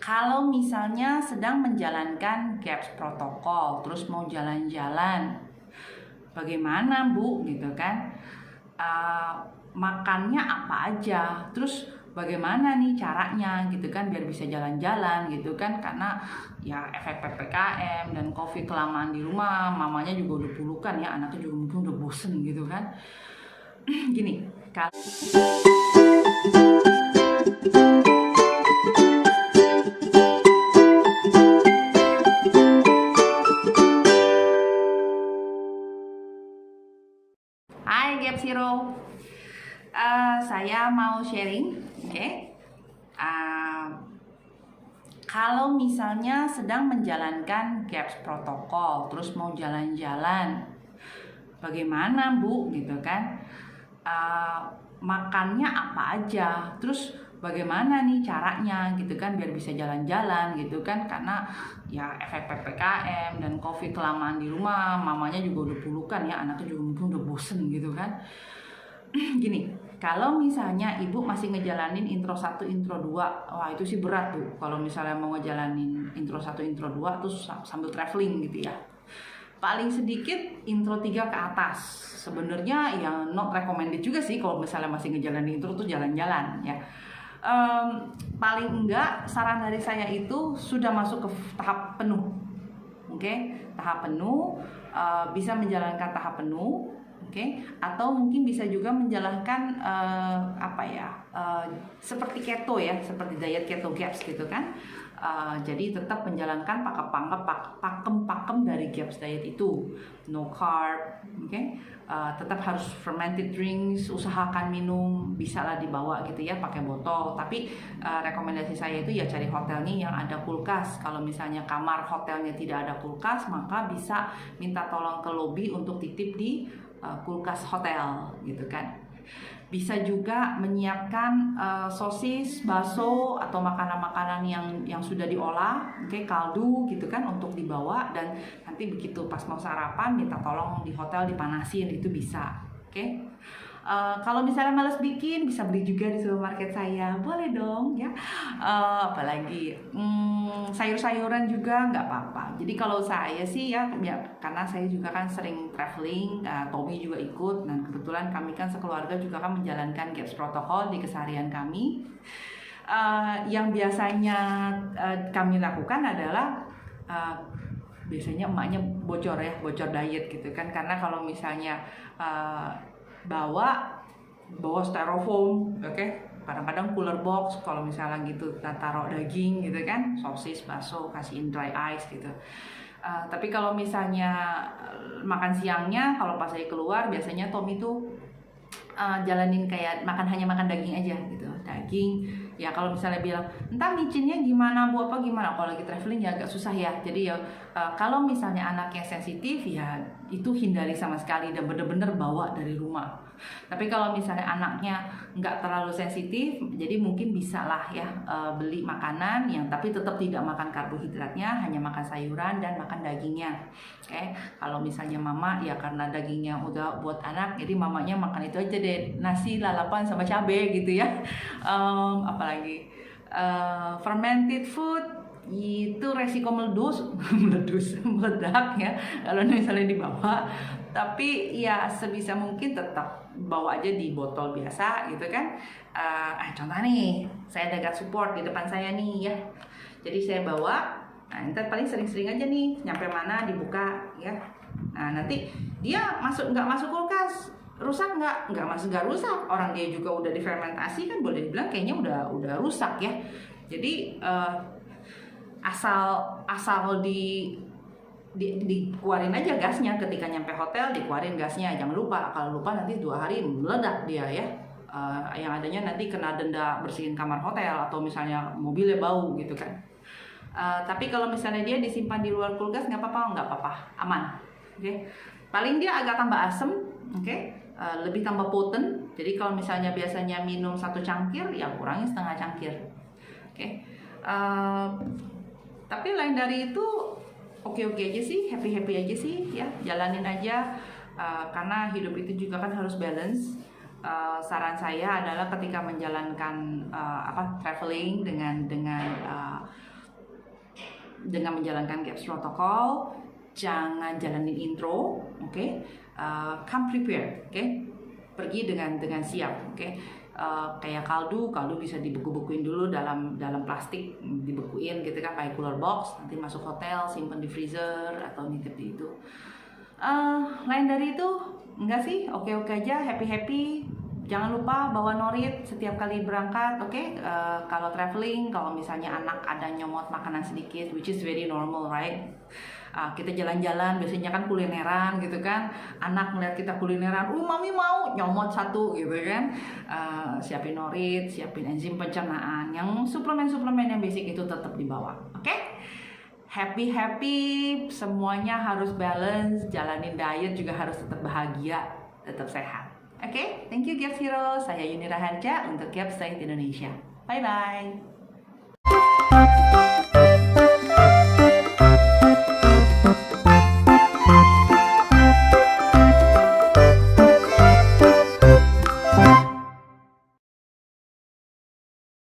Kalau misalnya sedang menjalankan GAPS protokol, terus mau jalan-jalan, bagaimana Bu gitu kan? Makannya apa aja, terus bagaimana nih caranya gitu kan biar bisa jalan-jalan gitu kan, karena ya efek PPKM dan COVID kelamaan di rumah, mamanya juga udah pulukan ya, anaknya juga mungkin udah bosen gitu kan. Gini, Hai Gap Zero, saya mau sharing, oke? Kalau misalnya sedang menjalankan GAPS protokol, terus mau jalan-jalan, bagaimana Bu gitu kan? Makannya apa aja, terus bagaimana nih caranya gitu kan biar bisa jalan-jalan gitu kan, karena ya efek PPKM dan COVID kelamaan di rumah, mamanya juga udah pulukan ya, anaknya juga mungkin udah bosen gitu kan. Gini, kalau misalnya ibu masih ngejalanin intro 1, intro 2, wah itu sih berat tuh. Kalau misalnya mau ngejalanin intro 1, intro 2 terus sambil traveling gitu ya. Paling sedikit intro 3 ke atas. Sebenarnya ya not recommended juga sih kalau misalnya masih ngejalanin intro tuh jalan-jalan ya. Paling enggak saran dari saya itu sudah masuk ke tahap penuh. Oke, tahap penuh, bisa menjalankan tahap penuh. Oke, atau mungkin bisa juga menjalankan seperti keto ya, seperti diet keto GAPS gitu kan. Jadi tetap menjalankan pakem-pakem dari GAPS diet itu, no carb, oke. Tetap harus fermented drinks, usahakan minum, bisa lah dibawa gitu ya pakai botol. Tapi rekomendasi saya itu ya cari hotelnya yang ada kulkas. Kalau misalnya kamar hotelnya tidak ada kulkas, maka bisa minta tolong ke lobby untuk titip di kulkas hotel gitu kan. Bisa juga menyiapkan sosis, bakso atau makanan-makanan yang sudah diolah, kaldu gitu kan untuk dibawa, dan nanti begitu pas mau sarapan minta tolong di hotel dipanasin, itu bisa. Kalau misalnya males bikin, bisa beli juga di supermarket saya, boleh dong ya. Apalagi sayur-sayuran juga nggak apa-apa. Jadi kalau saya sih ya karena saya juga kan sering traveling, Tommy juga ikut, dan kebetulan kami kan sekeluarga juga kan menjalankan GAPS protokol di keseharian kami. Yang biasanya kami lakukan adalah biasanya emaknya bocor diet gitu kan, karena kalau misalnya bawa styrofoam, kadang-kadang cooler box kalau misalnya gitu taruh daging gitu kan, sosis, bakso, kasihin dry ice gitu. Tapi kalau misalnya makan siangnya, kalau pas saya keluar biasanya Tommy tuh jalanin kayak hanya makan daging aja gitu, daging. Ya kalau misalnya bilang entah micinnya gimana Bu, apa gimana, kalau lagi traveling ya agak susah ya. Jadi ya kalau misalnya anaknya sensitif ya itu hindari sama sekali dan bener-bener bawa dari rumah. Tapi kalau misalnya anaknya nggak terlalu sensitif, jadi mungkin bisa lah ya beli makanan yang tapi tetap tidak makan karbohidratnya, hanya makan sayuran dan makan dagingnya. Kalau misalnya mama ya karena dagingnya udah buat anak, jadi mamanya makan itu aja deh, nasi, lalapan sama cabai gitu ya. Apalagi fermented food itu resiko meledak ya kalau misalnya dibawa. Tapi ya sebisa mungkin tetap bawa aja di botol biasa gitu kan. Contoh nih, saya ada gas support di depan saya nih ya, jadi saya bawa. Ntar paling sering-sering aja nih, nyampe mana dibuka ya. Nanti dia nggak masuk kulkas, rusak nggak rusak, orang dia juga udah difermentasi kan, boleh dibilang kayaknya udah rusak ya. Jadi asal dikeluarin aja gasnya ketika nyampe hotel, dikeluarin gasnya, jangan lupa. Kalau lupa nanti 2 hari meledak dia ya. Yang adanya nanti kena denda bersihin kamar hotel, atau misalnya mobilnya bau gitu kan. Tapi kalau misalnya dia disimpan di luar kulkas nggak apa-apa, aman. Paling dia agak tambah asem, lebih tambah potent. Jadi kalau misalnya biasanya minum 1 cangkir, ya kurangi setengah cangkir. Tapi lain dari itu oke aja sih, happy aja sih ya, jalanin aja. Karena hidup itu juga kan harus balance. Saran saya adalah ketika menjalankan traveling dengan dengan menjalankan GAPS protokol. Jangan jalanin intro, oke? Come prepared, oke? Pergi dengan siap, oke? Kayak kaldu bisa dibeku-bekuin dulu dalam plastik, dibekuin gitu kan, pakai cooler box, nanti masuk hotel simpen di freezer atau nitip di itu. Lain dari itu enggak sih, oke aja, happy. Jangan lupa bawa norit setiap kali berangkat, oke? Kalau traveling, kalau misalnya anak ada nyomot makanan sedikit, which is very normal, right? Kita jalan-jalan biasanya kan kulineran gitu kan, anak melihat kita kulineran, mami mau nyomot satu gitu kan. Siapin norit, siapin enzim pencernaan, yang suplemen yang basic itu tetap dibawa, oke? Happy, semuanya harus balance, jalanin diet juga harus tetap bahagia, tetap sehat. Oke, thank you GAPS Hero. Saya Yuni Raharja untuk GAPS Diet Indonesia. Bye-bye.